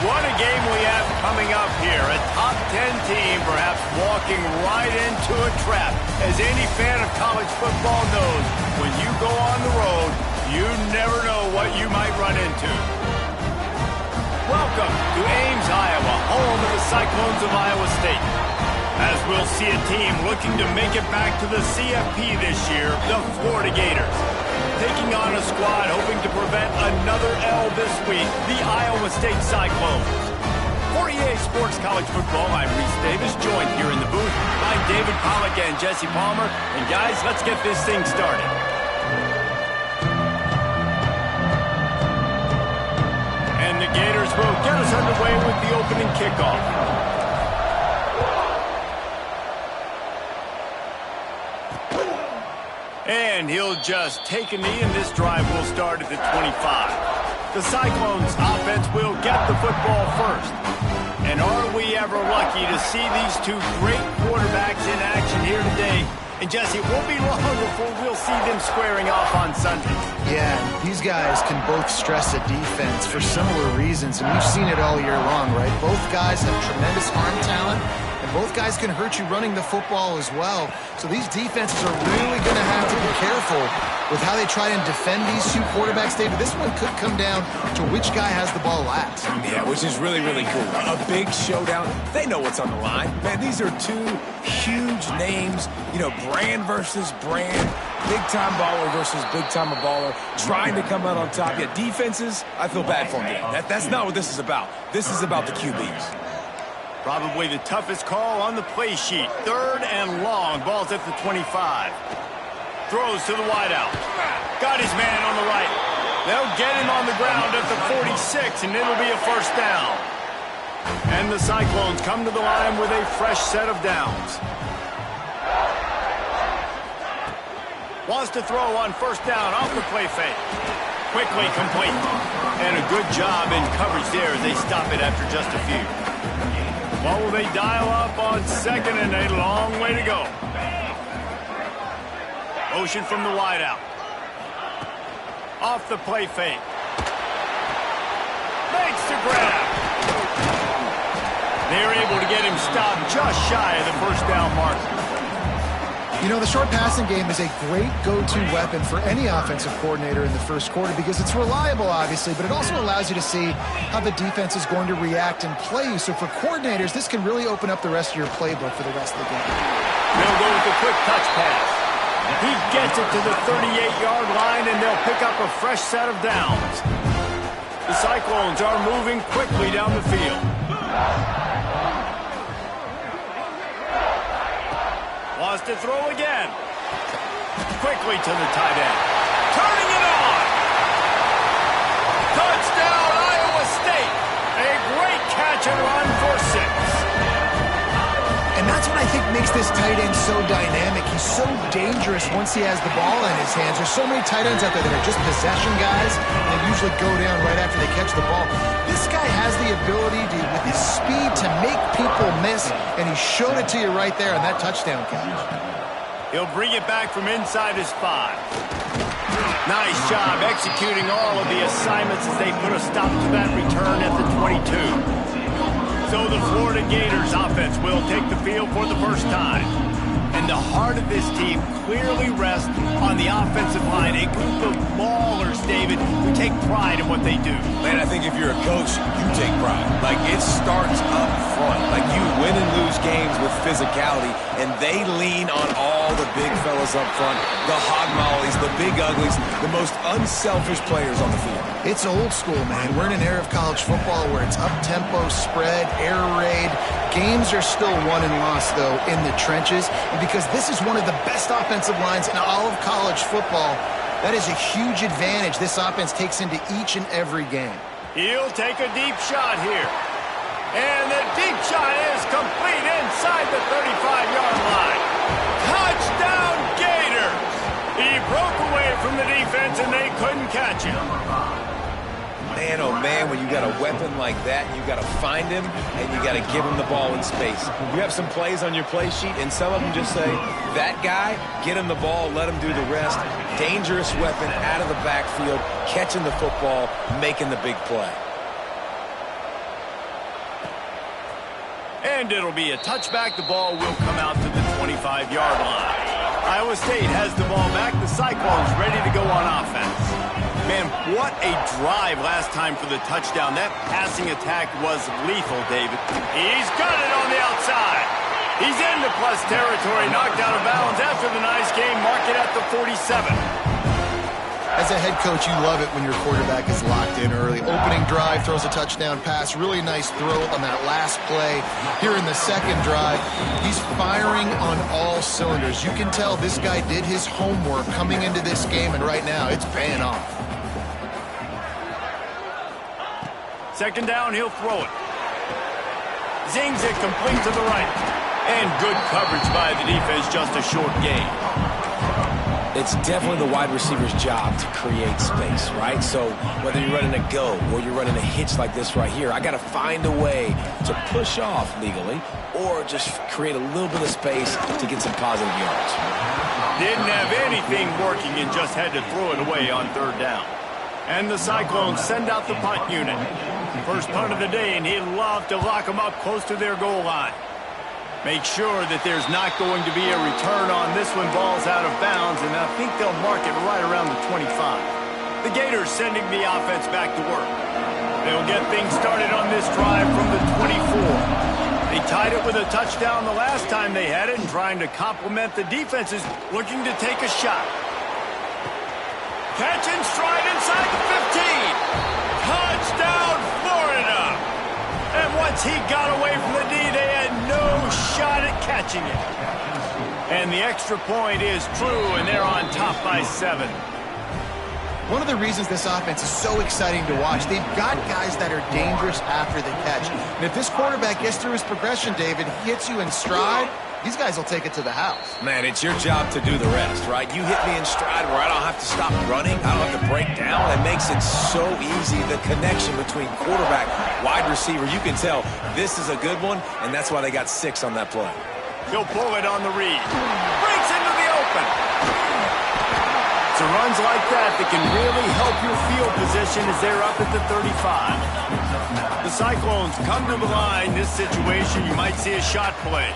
What a game we have coming up here. A top 10 team perhaps walking right into a trap. As any fan of college football knows, when you go on the road, you never know what you might run into. Welcome to Ames, Iowa, home of the Cyclones of Iowa State. As we'll see a team looking to make it back to the CFP this year, the Florida Gators. Taking on a squad hoping to prevent another L this week, the Iowa State Cyclones. For EA Sports College Football, I'm Reese Davis, joined here in the booth by David Pollack and Jesse Palmer. And guys, let's get this thing started. And the Gators will get us underway with the opening kickoff. And he'll just take a knee, and this drive will start at the 25. The Cyclones offense will get the football first. And are we ever lucky to see these two great quarterbacks in action here today? And Jesse, it won't be long before we'll see them squaring off on Sunday. Yeah, these guys can both stress a defense for similar reasons, and we've seen it all year long, right? Both guys have tremendous arm talent, and both guys can hurt you running the football as well. So these defenses are really going to have to be careful with how they try and defend these two quarterbacks, David. This one could come down to which guy has the ball last. Yeah, which is really, really cool. A big showdown. They know what's on the line. Man, these are two huge names, you know, brand versus brand, big-time baller versus big-time baller, trying to come out on top. Yeah, defenses, I feel bad for them. That's not what this is about. This is about the QBs. Probably the toughest call on the play sheet. 3rd and long. Ball's at the 25. Throws to the wideout. Got his man on the right. They'll get him on the ground at the 46, and it'll be a first down. And the Cyclones come to the line with a fresh set of downs. Wants to throw on first down off the play fake. Quickly complete. And a good job in coverage there as they stop it after just a few. What will they dial up on 2nd and a long way to go? Motion from the wideout. Off the play fake. Makes the grab. They're able to get him stopped just shy of the first down marker. You know, the short passing game is a great go-to weapon for any offensive coordinator in the first quarter because it's reliable, obviously, but it also allows you to see how the defense is going to react and play you. So for coordinators, this can really open up the rest of your playbook for the rest of the game. They'll go with a quick touch pass. He gets it to the 38-yard line, and they'll pick up a fresh set of downs. The Cyclones are moving quickly down the field. Wants to throw again. Quickly to the tight end. Turning it on. Touchdown, Iowa State. A great catch and run for 6. And that's what I think makes this tight end so dynamic. He's so dangerous once he has the ball in his hands. There's so many tight ends out there that are just possession guys, and they usually go down right after they catch the ball. This guy has the ability to, with his speed, to make people miss, and he showed it to you right there on that touchdown catch. He'll bring it back from inside his 5. Nice job executing all of the assignments as they put a stop to that return at the 22. So the Florida Gators offense will take the field for the first time. And the heart of this team clearly rests on the offensive line. A group of ballers, David, who take pride in what they do. Man, I think if you're a coach, you take pride. Like, it starts up front. Like, you win and lose games with physicality, and they lean on all the big fellas up front, the hog mollies, the big uglies, the most unselfish players on the field. It's old school, man. We're in an era of college football where it's up-tempo, spread, air raid. Games are still won and lost, though, in the trenches. And because this is one of the best offensive lines in all of college football, that is a huge advantage this offense takes into each and every game. He'll take a deep shot here. And the deep shot is complete inside the 35-yard line. Touchdown, Gators! He broke away from the defense, and they couldn't catch him. Man, oh man, when you got a weapon like that, you got to find him, and you got to give him the ball in space. You have some plays on your play sheet, and some of them just say, that guy, get him the ball, let him do the rest. Dangerous weapon out of the backfield, catching the football, making the big play. And it'll be a touchback. The ball will come out to the 25-yard line. Iowa State has the ball back. The Cyclones ready to go on offense. Man, what a drive last time for the touchdown. That passing attack was lethal, David. He's got it on the outside. He's into plus territory, knocked out of bounds after the nice game. Mark it at the 47. As a head coach, you love it when your quarterback is locked in early. Opening drive, throws a touchdown pass. Really nice throw on that last play. Here in the second drive, he's firing on all cylinders. You can tell this guy did his homework coming into this game, and right now it's paying off. Second down, he'll throw it. Zings it complete to the right. And good coverage by the defense, just a short gain. It's definitely the wide receiver's job to create space, right? So whether you're running a go or you're running a hitch like this right here, I got to find a way to push off legally or just create a little bit of space to get some positive yards. Didn't have anything working and just had to throw it away on third down. And the Cyclones send out the punt unit. First punt of the day, and he'd love to lock them up close to their goal line. Make sure that there's not going to be a return on this one. Ball's out of bounds, and I think they'll mark it right around the 25. The Gators sending the offense back to work. They'll get things started on this drive from the 24. They tied it with a touchdown the last time they had it, and trying to complement the defenses looking to take a shot. Catch and stride inside the 15. Touchdown, Florida! And once he got away from the D, they had no shot at catching it. And the extra point is true, and they're on top by 7. One of the reasons this offense is so exciting to watch, they've got guys that are dangerous after the catch. And if this quarterback gets through his progression, David, hits you in stride, these guys will take it to the house. Man, it's your job to do the rest, right? You hit me in stride where I don't have to stop running. I don't have to break down. It makes it so easy. The connection between quarterback, wide receiver, you can tell this is a good one, and that's why they got 6 on that play. He'll pull it on the read. Breaks into the open. It's runs like that can really help your field position as they're up at the 35. The Cyclones come to the line. This situation, you might see a shot play.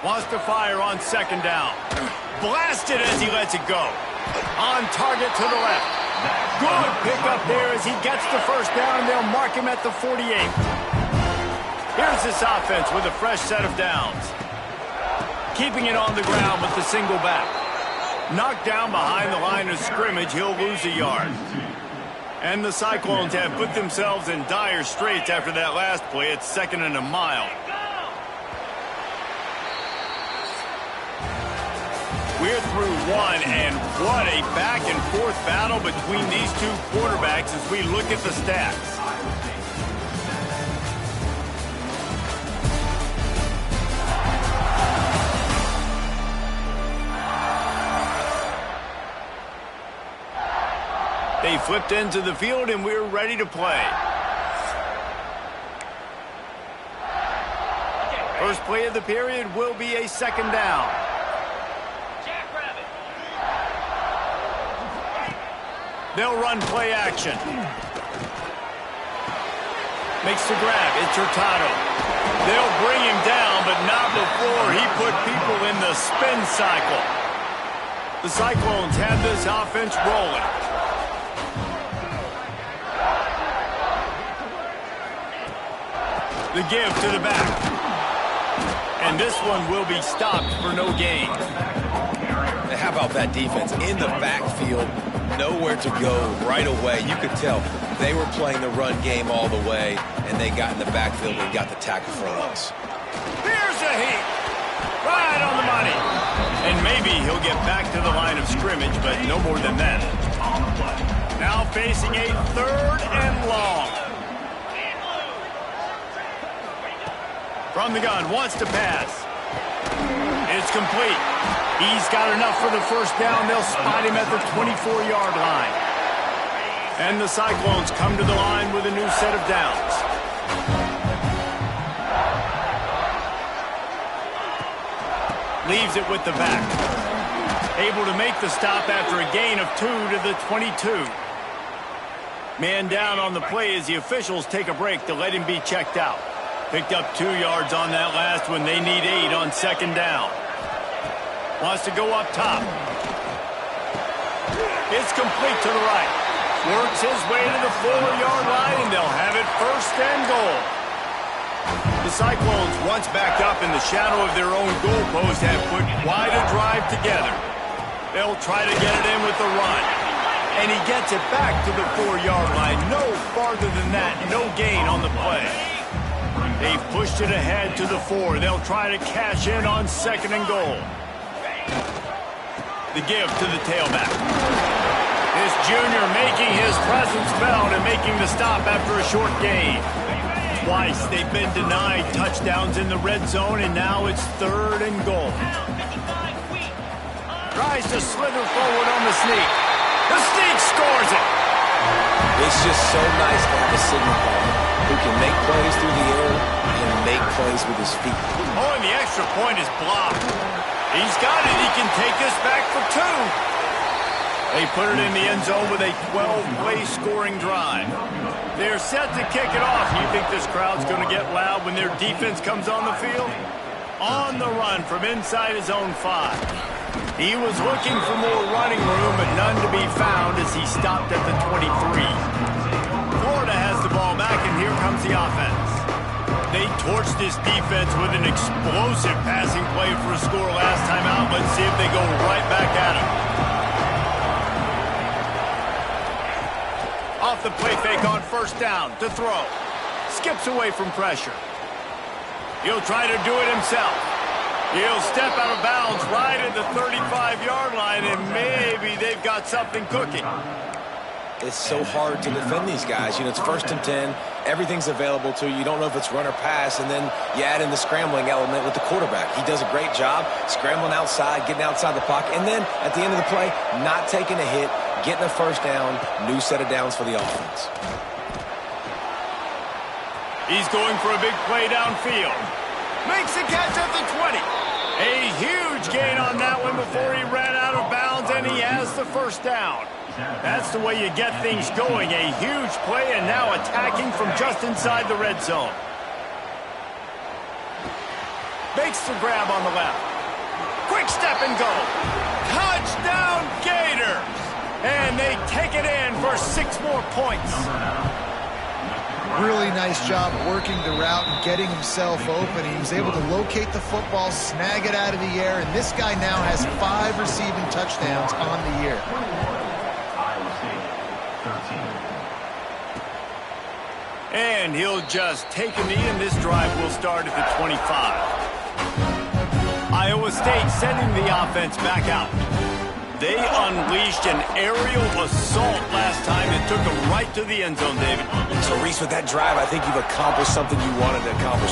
Wants to fire on second down. Blasted as he lets it go. On target to the left. Good pickup there as he gets the first down, and they'll mark him at the 48. Here's this offense with a fresh set of downs. Keeping it on the ground with the single back. Knocked down behind the line of scrimmage, he'll lose a yard. And the Cyclones have put themselves in dire straits after that last play. It's 2nd and a mile. We're through one, and what a back-and-forth battle between these two quarterbacks as we look at the stats. They flipped into the field, and we're ready to play. First play of the period will be a second down. They'll run play action. Makes the grab. It's Hurtado. They'll bring him down, but not before he put people in the spin cycle. The Cyclones have this offense rolling. The give to the back. And this one will be stopped for no gain. How about that defense in the backfield? Nowhere to go right away. You could tell they were playing the run game all the way, and they got in the backfield and got the tackle for a loss. Here's a heat. Right on the money. And maybe he'll get back to the line of scrimmage, but no more than that. Now facing a 3rd and long. From the gun, wants to pass. It's complete. He's got enough for the first down. They'll spot him at the 24-yard line. And the Cyclones come to the line with a new set of downs. Leaves it with the back. Able to make the stop after a gain of 2 to the 22. Man down on the play as the officials take a break to let him be checked out. Picked up 2 yards on that last one. They need 8 on second down. Wants to go up top. It's complete to the right. Works his way to the 4-yard line, and they'll have it first and goal. The Cyclones, once back up in the shadow of their own goalpost, have put quite a drive together. They'll try to get it in with the run. And he gets it back to the 4-yard line. No farther than that. No gain on the play. They've pushed it ahead to the 4. They'll try to cash in on second and goal. The give to the tailback. This junior making his presence felt and making the stop after a short gain. Twice they've been denied touchdowns in the red zone, and now it's third and goal. Tries to slither forward on the sneak. The sneak scores it. It's just so nice to have a signal baller who can make plays through the air and make plays with his feet. Oh, and the extra point is blocked. He's got it. He can take this back for 2. They put it in the end zone with a 12-play scoring drive. They're set to kick it off. You think this crowd's going to get loud when their defense comes on the field? On the run from inside his own 5. He was looking for more running room, but none to be found as he stopped at the 23. Florida has the ball back, and here comes the offense. They torched this defense with an explosive passing play for a score last time out. Let's see if they go right back at him. Off the play fake on first down to throw. Skips away from pressure. He'll try to do it himself. He'll step out of bounds right at the 35-yard line, and maybe they've got something cooking. It's so hard to defend these guys. You know, it's 1st and 10. Everything's available to you. You don't know if it's run or pass, and then you add in the scrambling element with the quarterback. He does a great job scrambling outside, getting outside the pocket, and then at the end of the play, not taking a hit, getting a first down, new set of downs for the offense. He's going for a big play downfield. Makes the catch at the 20. A huge gain on that one before he ran out of bounds, and he has the first down. That's the way you get things going. A huge play, and now attacking from just inside the red zone. Makes the grab on the left. Quick step and go. Touchdown Gators! And they take it in for 6 more points. Really nice job working the route and getting himself open. He was able to locate the football, snag it out of the air, and this guy now has 5 receiving touchdowns on the year. And he'll just take a knee, and this drive will start at the 25. Iowa State sending the offense back out. They unleashed an aerial assault last time and took them right to the end zone, David. So, Reese, with that drive, I think you've accomplished something you wanted to accomplish.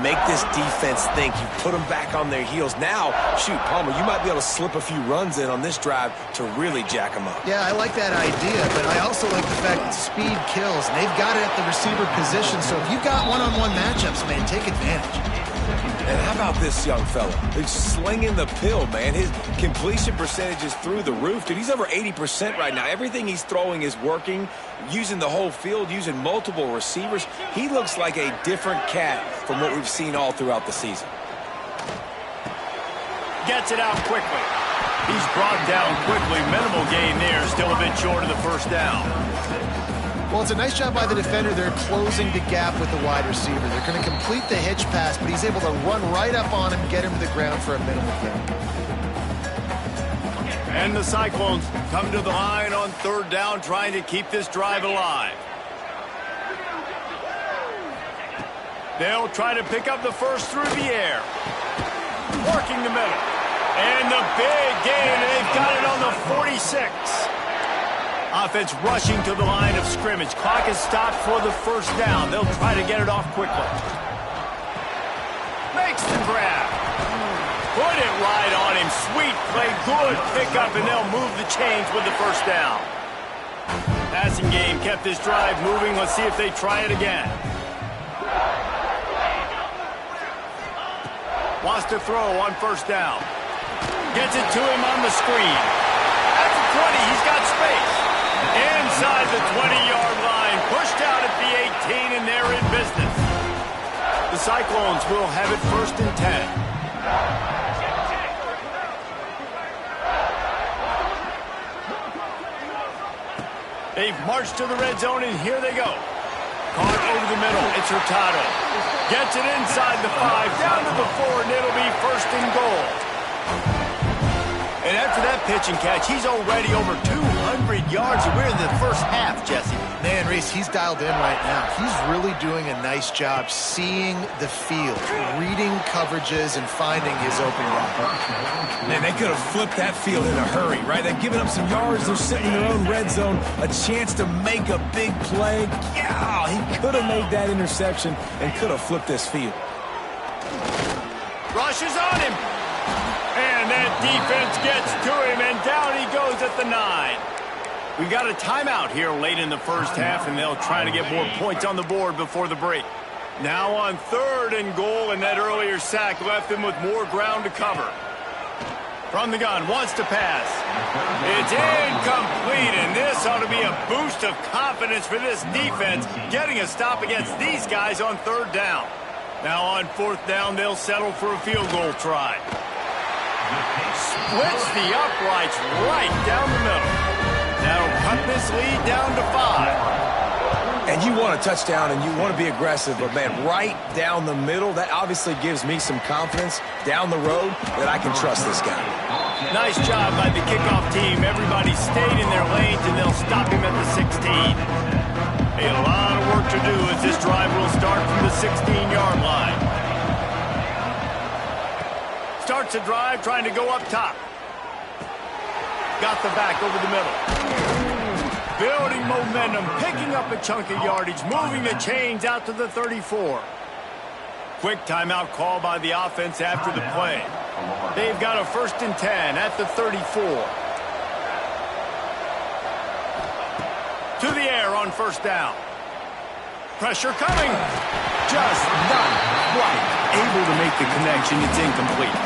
Make this defense think. You put them back on their heels. Now, shoot, Palmer, you might be able to slip a few runs in on this drive to really jack them up. Yeah, I like that idea, but I also like the fact that speed kills. And they've got it at the receiver position, so if you've got one-on-one matchups, man, take advantage. And how about this young fella? He's slinging the pill, man. His completion percentage is through the roof. Dude, he's over 80% right now. Everything he's throwing is working, using the whole field, using multiple receivers. He looks like a different cat from what we've seen all throughout the season. Gets it out quickly. He's brought down quickly. Minimal gain there. Still a bit short of the first down. Well, it's a nice job by the defender. They're closing the gap with the wide receiver. They're going to complete the hitch pass, but he's able to run right up on him, get him to the ground for a minimal gain. And the Cyclones come to the line on third down, trying to keep this drive alive. They'll try to pick up the first through the air. Working the middle. And the big gain, and they've got it on the 46. Offense rushing to the line of scrimmage. Clock is stopped for the first down. They'll try to get it off quickly. Makes the grab. Put it right on him. Sweet play. Good pickup, and they'll move the chains with the first down. Passing game kept this drive moving. Let's see if they try it again. Wants to throw on first down. Gets it to him on the screen. At the 20, he's got space. Inside the 20-yard line, pushed out at the 18, and they're in business. The Cyclones will have it 1st and 10. They've marched to the red zone, and here they go. Caught over the middle. It's Hurtado. Gets it inside the 5, down to the 4, and it'll be 1st and goal. And after that pitch and catch, he's already over 200 yards, and we're in the first half, Jesse. Man, Reese, he's dialed in right now. He's really doing a nice job seeing the field, reading coverages, and finding his open line. Man, they could have flipped that field in a hurry, right? They've given up some yards. They're sitting in their own red zone. A chance to make a big play. Yeah, he could have made that interception and could have flipped this field. Rush is on him. And that defense gets to him, and down he goes at the 9. We've got a timeout here late in the first half, and they'll try to get more points on the board before the break. Now on 3rd and goal, and that earlier sack left them with more ground to cover. From the gun, wants to pass. It's incomplete, and this ought to be a boost of confidence for this defense, getting a stop against these guys on 3rd down. Now on 4th down, they'll settle for a field goal try. Splits the uprights right down the middle. That'll cut this lead down to 5. And you want a touchdown and you want to be aggressive, but man, right down the middle, that obviously gives me some confidence down the road that I can trust this guy. Nice job by the kickoff team. Everybody stayed in their lanes, and they'll stop him at the 16. A lot of work to do as this drive will start from the 16-yard line. Starts a drive trying to go up top. Got the back over the middle. Building momentum, picking up a chunk of yardage, moving the chains out to the 34. Quick timeout call by the offense after the play. They've got a 1st and 10 at the 34. To the air on 1st down. Pressure coming. Just not quite able to make the connection. It's incomplete.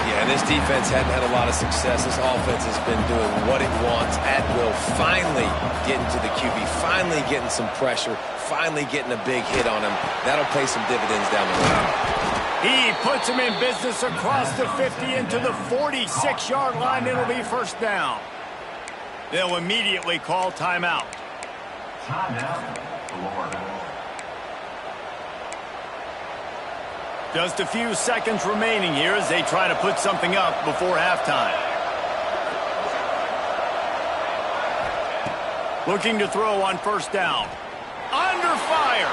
Yeah, this defense hadn't had a lot of success. This offense has been doing what it wants at will. Finally getting to the QB, finally getting some pressure, finally getting a big hit on him. That'll pay some dividends down the road. He puts him in business across the 50 into the 46-yard line. It'll be 1st down. They'll immediately call timeout. Just a few seconds remaining here as they try to put something up before halftime. Looking to throw on 1st down. Under fire.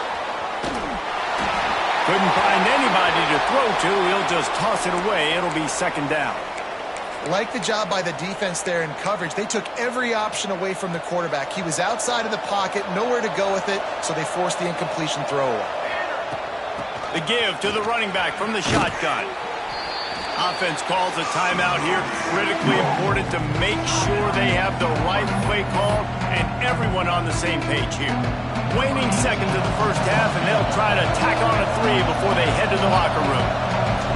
Couldn't find anybody to throw to. He'll just toss it away. It'll be 2nd down. Like the job by the defense there in coverage. They took every option away from the quarterback. He was outside of the pocket, nowhere to go with it, so they forced the incompletion throw away. The give to the running back from the shotgun. Offense calls a timeout here. Critically important to make sure they have the right play call and everyone on the same page here. Waning seconds of the first half, and they'll try to tack on a 3 before they head to the locker room.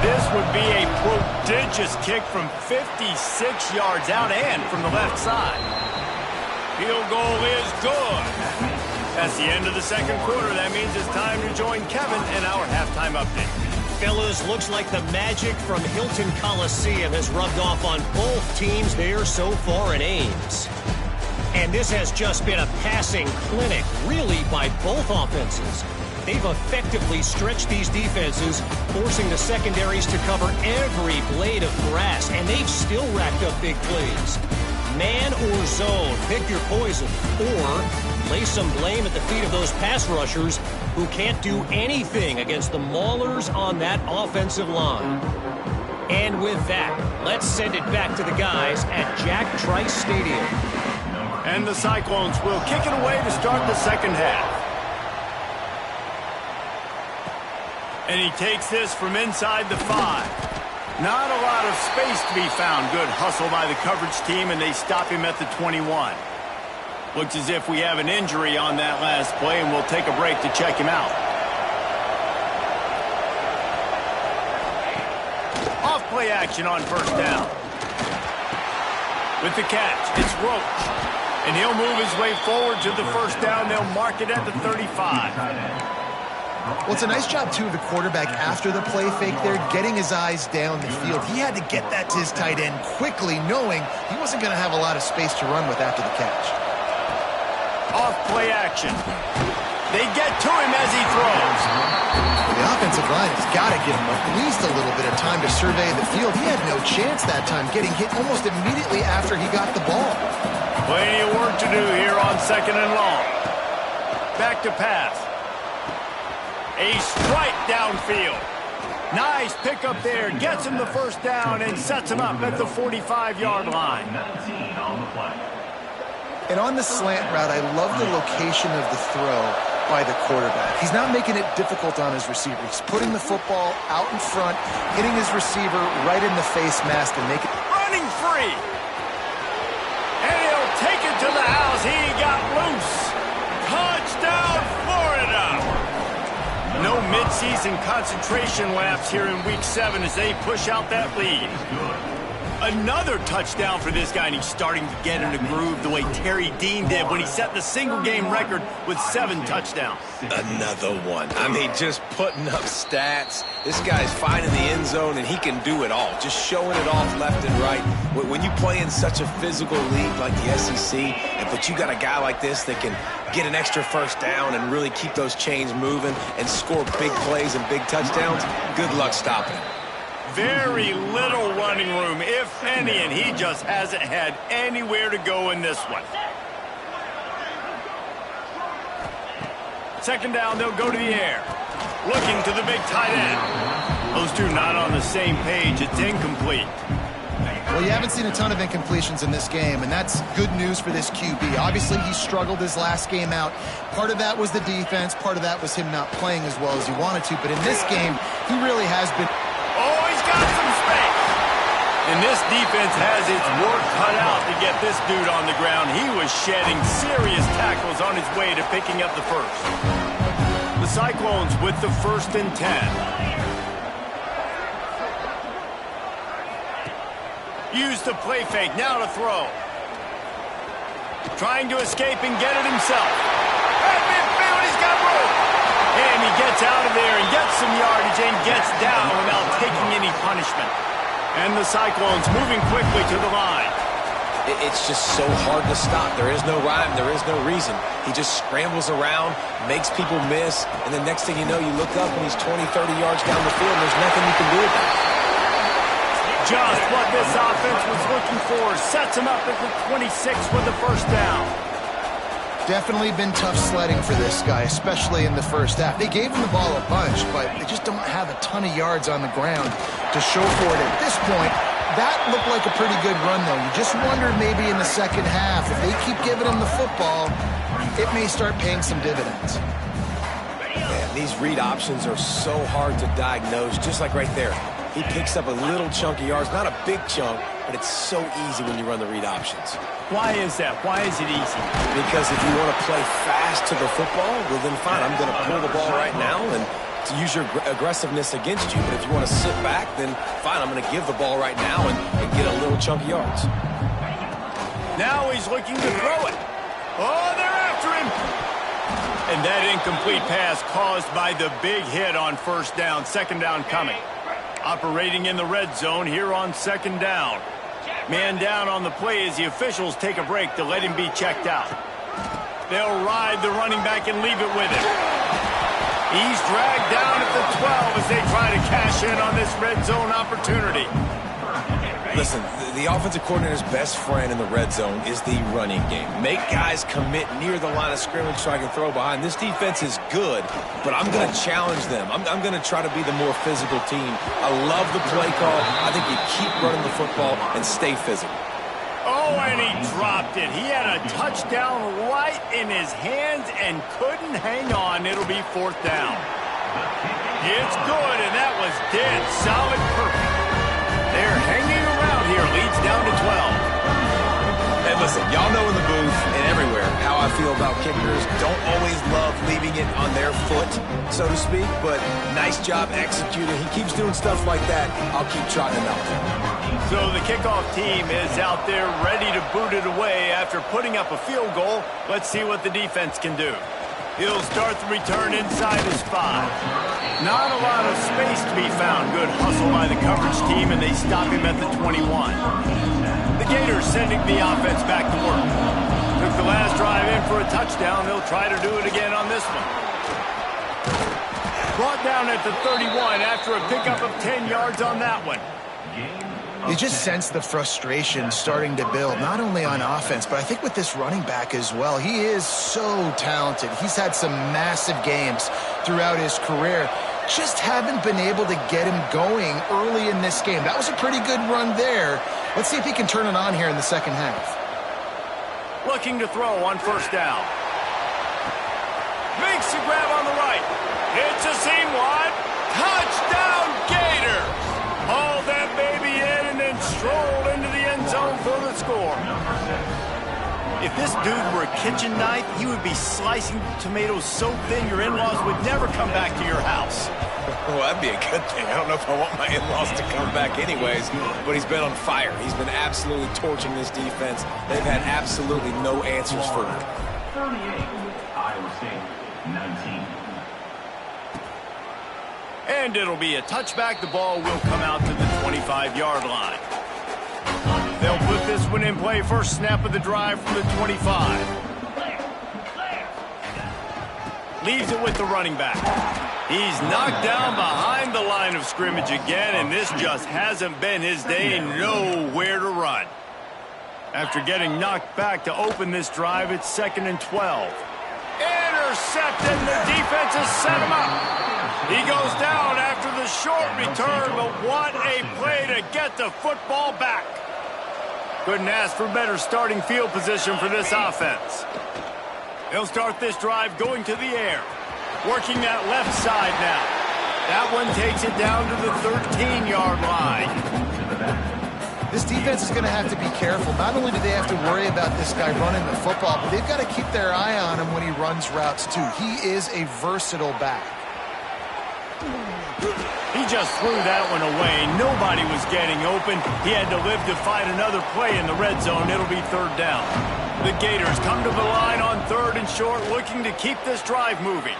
This would be a prodigious kick from 56 yards out and from the left side. Field goal is good. That's the end of the 2nd quarter. That means it's time to join Kevin in our halftime update. Fellas, looks like the magic from Hilton Coliseum has rubbed off on both teams there so far in Ames. And this has just been a passing clinic, really, by both offenses. They've effectively stretched these defenses, forcing the secondaries to cover every blade of grass, and they've still racked up big plays. Man or zone, pick your poison, or lay some blame at the feet of those pass rushers who can't do anything against the maulers on that offensive line. And with that, let's send it back to the guys at Jack Trice Stadium. And the Cyclones will kick it away to start the 2nd half. And he takes this from inside the 5. Not a lot of space to be found. Good hustle by the coverage team, and they stop him at the 21. Looks as if we have an injury on that last play, and we'll take a break to check him out. Off play action on 1st down. With the catch, it's Roach. And he'll move his way forward to the first down. They'll mark it at the 35. Well, it's a nice job, too, of the quarterback after the play fake there, getting his eyes down the field. He had to get that to his tight end quickly, knowing he wasn't going to have a lot of space to run with after the catch. Off play action. They get to him as he throws. The offensive line has got to give him at least a little bit of time to survey the field. He had no chance that time, getting hit almost immediately after he got the ball. Plenty of work to do here on 2nd and long. Back to pass. A strike downfield. Nice pickup there. Gets him the first down and sets him up at the 45-yard line. And on the slant route, I love the location of the throw by the quarterback. He's not making it difficult on his receiver. He's putting the football out in front, hitting his receiver right in the face mask and make it... Running free. And he'll take it to the house. He got loose. Touchdown, Florida. No midseason concentration lapse here in Week 7 as they push out that lead. Another touchdown for this guy, and he's starting to get in a groove the way Terry Dean did when he set the single-game record with 7 touchdowns. Another one. I mean, just putting up stats. This guy's finding the end zone, and he can do it all. Just showing it off left and right. When you play in such a physical league like the SEC, but you got a guy like this that can get an extra first down and really keep those chains moving and score big plays and big touchdowns, good luck stopping him. Very little running room, if any, and he just hasn't had anywhere to go in this one. 2nd down, they'll go to the air. Looking to the big tight end. Those two not on the same page. It's incomplete. Well, you haven't seen a ton of incompletions in this game, and that's good news for this QB. Obviously, he struggled his last game out. Part of that was the defense. Part of that was him not playing as well as he wanted to. But in this game, he really has been... Oh, he's got some space. And this defense has its work cut out to get this dude on the ground. He was shedding serious tackles on his way to picking up the first. The Cyclones with the 1st and 10. Use the play fake, now to throw. Trying to escape and get it himself. At midfield, he's got room. And he gets out of there and gets some yardage and gets down without taking any punishment. And the Cyclones moving quickly to the line. It's just so hard to stop. There is no rhyme. There is no reason. He just scrambles around, makes people miss, and the next thing you know, you look up and he's 20, 30 yards down the field, and there's nothing you can do about it. Just what this offense was looking for. Sets him up at the 26 with the first down. Definitely been tough sledding for this guy, especially in the first half. They gave him the ball a bunch, but they just don't have a ton of yards on the ground to show for it at this point. That looked like a pretty good run, though. You just wondered maybe in the second half, if they keep giving him the football, it may start paying some dividends. Man, these read options are so hard to diagnose, just like right there. He picks up a little chunk of yards, not a big chunk, but it's so easy when you run the read options. Why is that? Why is it easy? Because if you want to play fast to the football, well then fine, I'm going to pull the ball right now and to use your aggressiveness against you. But if you want to sit back, then fine, I'm going to give the ball right now and get a little chunk of yards. Now he's looking to throw it. Oh, they're after him. And that incomplete pass caused by the big hit on first down. 2nd down coming. Operating in the red zone here on 2nd down. Man down on the play as the officials take a break to let him be checked out. They'll ride the running back and leave it with him. He's dragged down at the 12 as they try to cash in on this red zone opportunity. Listen, the offensive coordinator's best friend in the red zone is the running game. Make guys commit near the line of scrimmage so I can throw behind. This defense is good, but I'm going to challenge them. I'm going to try to be the more physical team. I love the play call. I think you keep running the football and stay physical. Oh, and he dropped it. He had a touchdown right in his hands and couldn't hang on. It'll be 4th down. It's good, and that was dead solid perfect. They're hanging around here. Leads down to 12. Hey, listen, y'all know in the booth and everywhere how how I feel about kickers. Don't always love leaving it on their foot, so to speak, but nice job executing. He keeps doing stuff like that. I'll keep trotting him out there. So the kickoff team is out there ready to boot it away after putting up a field goal. Let's see what the defense can do. He'll start the return inside his 5. Not a lot of space to be found. Good hustle by the coverage team, and they stop him at the 21. The Gators sending the offense back to work. Took the last drive in for a touchdown. They'll try to do it again on this one. Brought down at the 31 after a pickup of 10 yards on that one. You just sense the frustration starting to build, not only on offense, but I think with this running back as well. He is so talented. He's had some massive games throughout his career. Just haven't been able to get him going early in this game. That was a pretty good run there. Let's see if he can turn it on here in the second half. Looking to throw on first down. Makes a grab on the right. It's a seam wide. Touchdown Gators! Hauled that baby in and then strolled into the end zone for the score. If this dude were a kitchen knife, he would be slicing tomatoes so thin your in-laws would never come back to your house. Well, that'd be a good thing. I don't know if I want my in-laws to come back anyways, but he's been on fire. He's been absolutely torching this defense. They've had absolutely no answers for him. 38, Iowa State, 19. And it'll be a touchback. The ball will come out to the 25-yard line. They'll put this one in play. First snap of the drive from the 25. Leaves it with the running back. He's knocked down behind the line of scrimmage again, and this just hasn't been his day. Nowhere to run. After getting knocked back to open this drive, it's 2nd and 12. Intercepted. The defense has set him up. He goes down after the short return, but what a play to get the football back. Couldn't ask for better starting field position for this offense. They'll start this drive going to the air. Working that left side now. That one takes it down to the 13-yard line. This defense is going to have to be careful. Not only do they have to worry about this guy running the football, but they've got to keep their eye on him when he runs routes too. He is a versatile back. He just threw that one away. Nobody was getting open. He had to live to fight another play in the red zone. It'll be 3rd down. The Gators come to the line on 3rd and short, looking to keep this drive moving.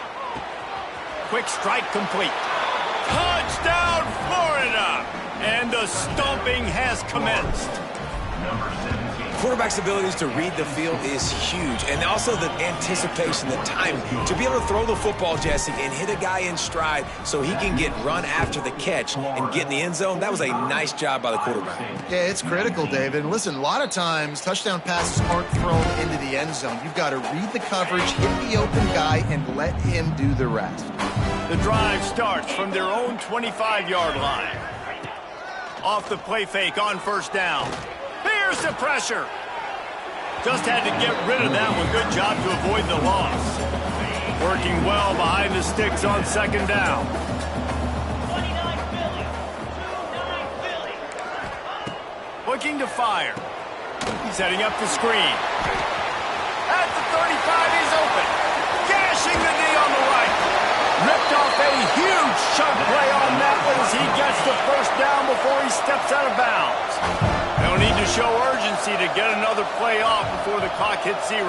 Quick strike complete. Touchdown, Florida! And the stomping has commenced. Quarterback's abilities to read the field is huge, and also the anticipation, the timing. To be able to throw the football, Jesse, and hit a guy in stride so he can get run after the catch and get in the end zone, that was a nice job by the quarterback. Yeah, it's critical, David. Listen, a lot of times touchdown passes aren't thrown into the end zone. You've got to read the coverage, hit the open guy, and let him do the rest. The drive starts from their own 25-yard line. Off the play fake on first down. Here's the pressure. Just had to get rid of that one. Good job to avoid the loss. Working well behind the sticks on 2nd down. Looking to fire. He's heading up the screen. At the 35, he's open. Gashing the knee on the right. Ripped off a huge chunk play on that one as he gets the first down before he steps out of bounds. They'll need to show urgency to get another play off before the clock hits 0.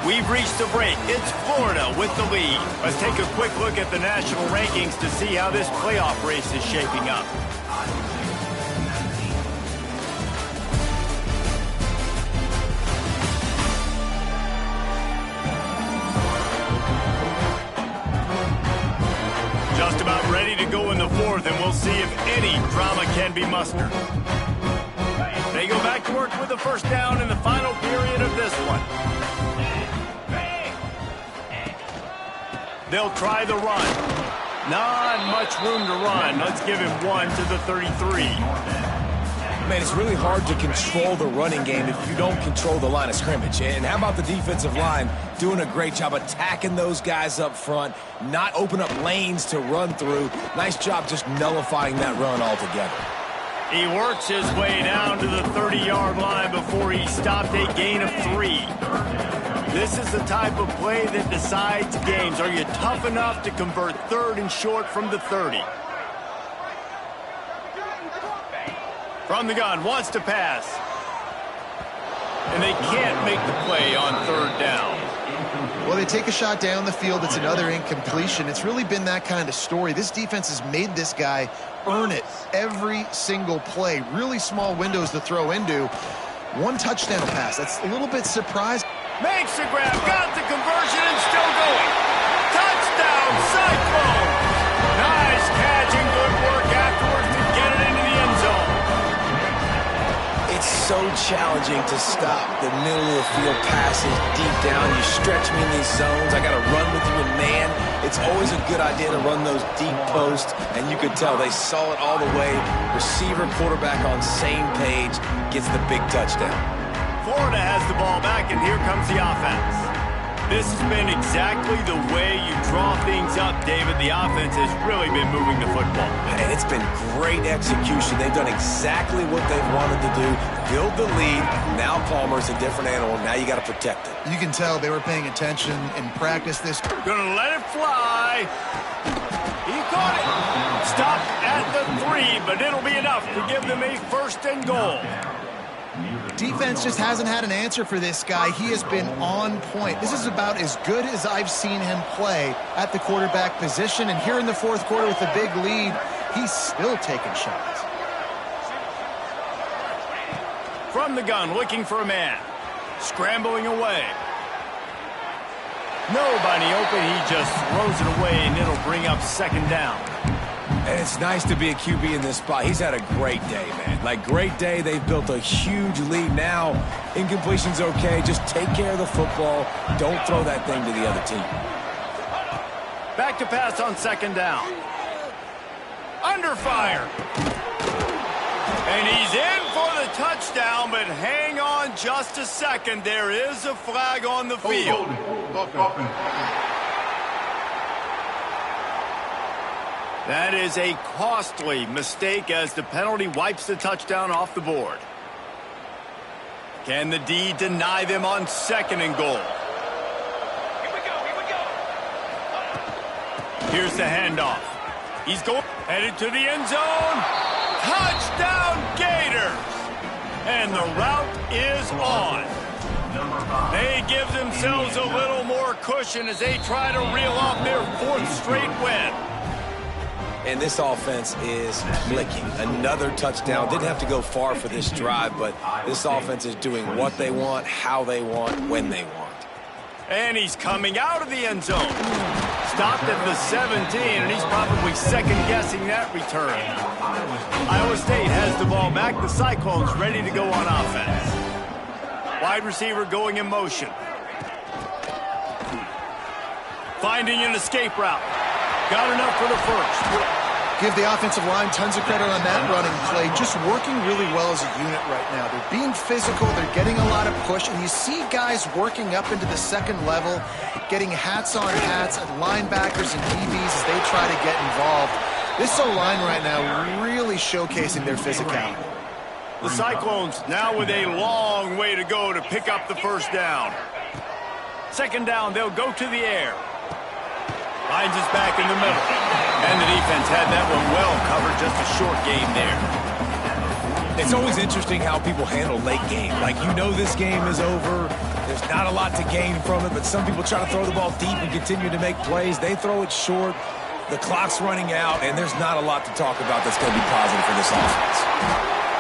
We've reached the break. It's Florida with the lead. Let's take a quick look at the national rankings to see how this playoff race is shaping up. Just about ready to go in the 4th, and we'll see if any drama can be mustered. They go back to work with the first down in the final period of this one. They'll try the run. Not much room to run. Let's give him 1 to the 33. Man, it's really hard to control the running game if you don't control the line of scrimmage. And how about the defensive line doing a great job attacking those guys up front, not open up lanes to run through. Nice job just nullifying that run altogether. He works his way down to the 30-yard line before he stopped a gain of 3. This is the type of play that decides games. Are you tough enough to convert 3rd and short from the 30? From the gun, wants to pass. And they can't make the play on 3rd down. Well, they take a shot down the field. It's another incompletion. It's really been that kind of story. This defense has made this guy earn it every single play. Really small windows to throw into. 1 touchdown pass. That's a little bit surprising. Makes the grab, got the conversion, and still going. Touchdown, Cyclones! Nice catch and good work afterwards to get it into the end zone. It's so challenging to stop the middle of the field passes deep down. You stretch me in these zones. I got to run with you in man. It's always a good idea to run those deep posts, and you could tell they saw it all the way. Receiver, quarterback on same page, gets the big touchdown. Florida has the ball back, and here comes the offense. This has been exactly the way you draw things up, David. The offense has really been moving the football. And it's been great execution. They've done exactly what they've wanted to do. Build the lead. Now Palmer's a different animal. Now you got to protect it. You can tell they were paying attention in practice this. Gonna let it fly. He caught it. Stopped at the 3, but it'll be enough to give them a 1st and goal. Defense just hasn't had an answer for this guy. He has been on point. This is about as good as I've seen him play at the quarterback position. And here in the 4th quarter with a big lead, he's still taking shots. From the gun, looking for a man. Scrambling away. Nobody open. He just throws it away, and it'll bring up 2nd down. And it's nice to be a QB in this spot. He's had a great day, man. Like, great day. They've built a huge lead now. Incompletion's okay. Just take care of the football. Don't throw that thing to the other team. Back to pass on 2nd down. Under fire. And he's in for the touchdown, but hang on just a second. There is a flag on the field. That is a costly mistake as the penalty wipes the touchdown off the board. Can the D deny them on 2nd and goal? Here we go. Here's the handoff. He's going headed to the end zone. Touchdown Gators! And the route is on. They give themselves a little more cushion as they try to reel off their 4th straight win. And this offense is clicking. Another touchdown. Didn't have to go far for this drive, but this offense is doing what they want, how they want, when they want. And he's coming out of the end zone. Stopped at the 17, and he's probably second-guessing that return. Iowa State has the ball back. The Cyclones ready to go on offense. Wide receiver going in motion. Finding an escape route. Got enough for the 1st. Give the offensive line tons of credit on that running play. Just working really well as a unit right now. They're being physical. They're getting a lot of push. And you see guys working up into the 2nd level, getting hats on hats at linebackers and DBs as they try to get involved. This O-line right now really showcasing their physicality. The Cyclones now with a long way to go to pick up the 1st down. 2nd down, they'll go to the air. Finds us back in the middle. And the defense had that one well covered. Just a short game there. It's always interesting how people handle late game. Like, you know this game is over. There's not a lot to gain from it, but some people try to throw the ball deep and continue to make plays. They throw it short. The clock's running out, and there's not a lot to talk about that's going to be positive for this offense.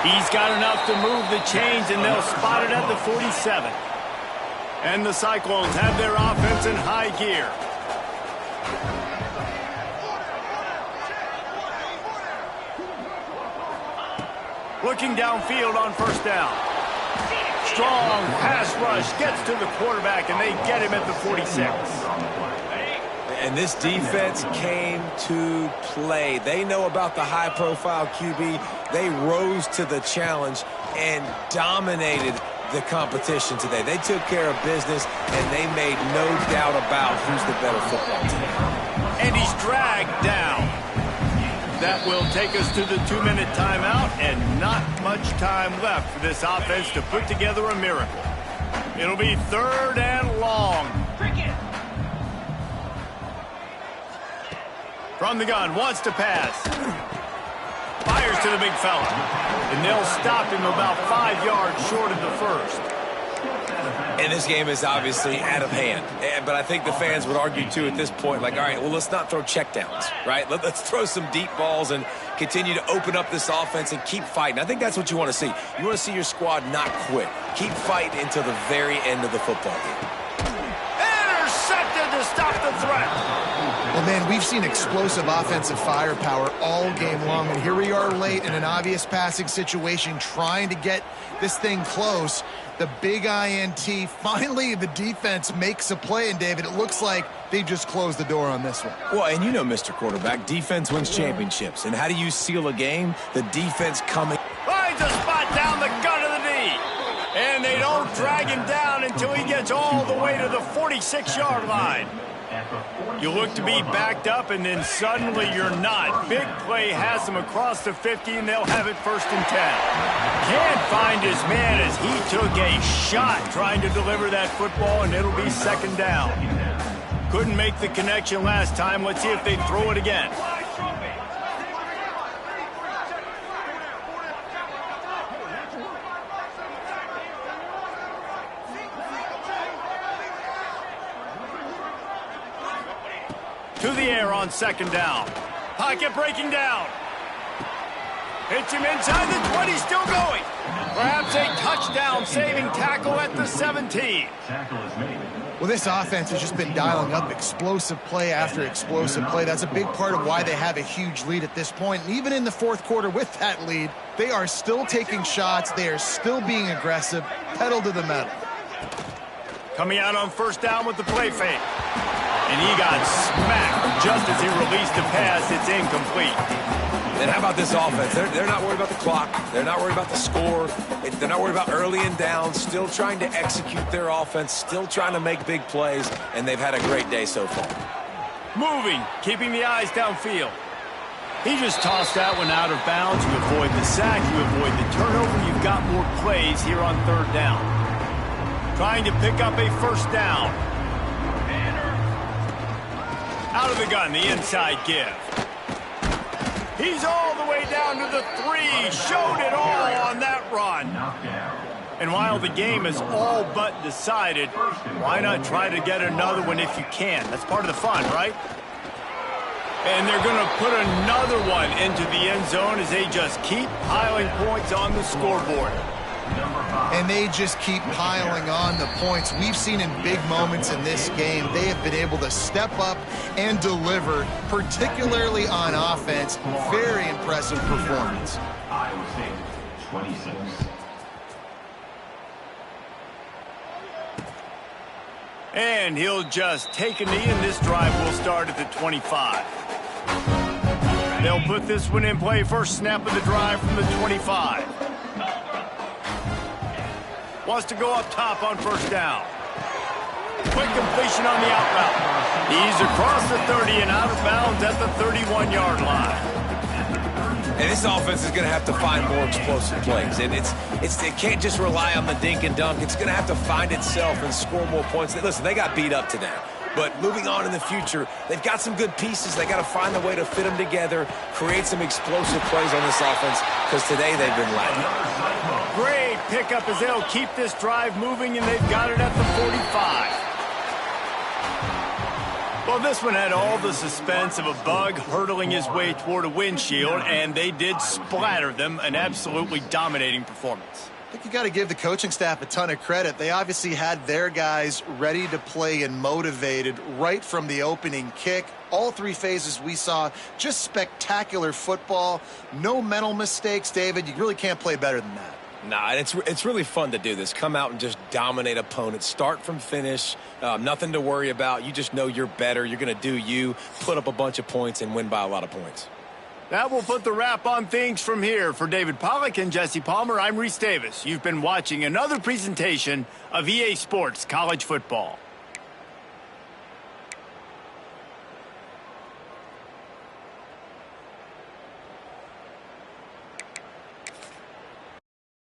He's got enough to move the chains, and they'll spot it at the 47. And the Cyclones have their offense in high gear. Looking downfield on 1st down. Strong pass rush gets to the quarterback, and they get him at the 46. And this defense came to play. They know about the high-profile QB. They rose to the challenge and dominated the competition today. They took care of business, and they made no doubt about who's the better football team. And he's dragged down. that will take us to the 2-minute timeout, and not much time left for this offense to put together a miracle. It'll be 3rd and long. From the gun, wants to pass. Fires to the big fella. And they'll stop him about 5 yards short of the first. And this game is obviously out of hand. But I think the fans would argue, too, at this point, like, all right, well, let's not throw checkdowns, right? Let's throw some deep balls and continue to open up this offense and keep fighting. I think that's what you want to see. You want to see your squad not quit. Keep fighting until the very end of the football game. Intercepted to stop the threat. Well, man, we've seen explosive offensive firepower all game long, and here we are late in an obvious passing situation trying to get this thing close. The big INT, finally the defense makes a play, and David, it looks like they just closed the door on this one. Well, and you know, Mr. Quarterback, defense wins championships. And how do you seal a game? The defense coming. Finds a spot down the gut of the knee. And they don't drag him down until he gets all the way to the 46-yard line. You look to be backed up, and then suddenly you're not. Big play has them across the 50, and they'll have it 1st and 10. Can't find his man as he took a shot trying to deliver that football, and it'll be 2nd down. Couldn't make the connection last time. Let's see if they throw it again. To the air on 2nd down. Pocket breaking down. Hits him inside the 20, still going. Perhaps a touchdown-saving tackle at the 17. Well, this offense has just been dialing up explosive play after explosive play. That's a big part of why they have a huge lead at this point. And even in the 4th quarter with that lead, they are still taking shots. They are still being aggressive, pedal to the metal. Coming out on 1st down with the play fake. And he got smacked just as he released the pass. It's incomplete. And how about this offense? They're not worried about the clock. They're not worried about the score. They're not worried about early and down. Still trying to execute their offense. Still trying to make big plays. And they've had a great day so far. Moving, keeping the eyes downfield. He just tossed that one out of bounds. You avoid the sack. You avoid the turnover. You've got more plays here on 3rd down. Trying to pick up a 1st down. Out of the gun, the inside give. He's all the way down to the 3. Showed it all on that run. And while the game is all but decided, why not try to get another one if you can? That's part of the fun, right? And they're going to put another one into the end zone as they just keep piling points on the scoreboard. And they just keep piling on the points. We've seen in big moments in this game, they have been able to step up and deliver, particularly on offense. Very impressive performance. Iowa State, 26. And he'll just take a knee, and this drive will start at the 25. They'll put this one in play. First snap of the drive from the 25. Wants to go up top on 1st down. Quick completion on the out route. He's across the 30 and out of bounds at the 31-yard line. And this offense is going to have to find more explosive plays. And it can't just rely on the dink and dunk. It's going to have to find itself and score more points. Listen, they got beat up today. But moving on in the future, they've got some good pieces. They got to find a way to fit them together, create some explosive plays on this offense, because today they've been lacking. Great pickup as they'll keep this drive moving, and they've got it at the 45. Well, this one had all the suspense of a bug hurtling his way toward a windshield, and they did splatter them. An absolutely dominating performance. I think you got to give the coaching staff a ton of credit. They obviously had their guys ready to play and motivated right from the opening kick. All 3 phases we saw, just spectacular football. No mental mistakes, David. You really can't play better than that. Nah, and it's really fun to do this. Come out and just dominate opponents. Start from finish. Nothing to worry about. You just know you're better. You're going to do you, put up a bunch of points, and win by a lot of points. That will put the wrap on things from here. For David Pollack and Jesse Palmer, I'm Reese Davis. You've been watching another presentation of EA Sports College Football.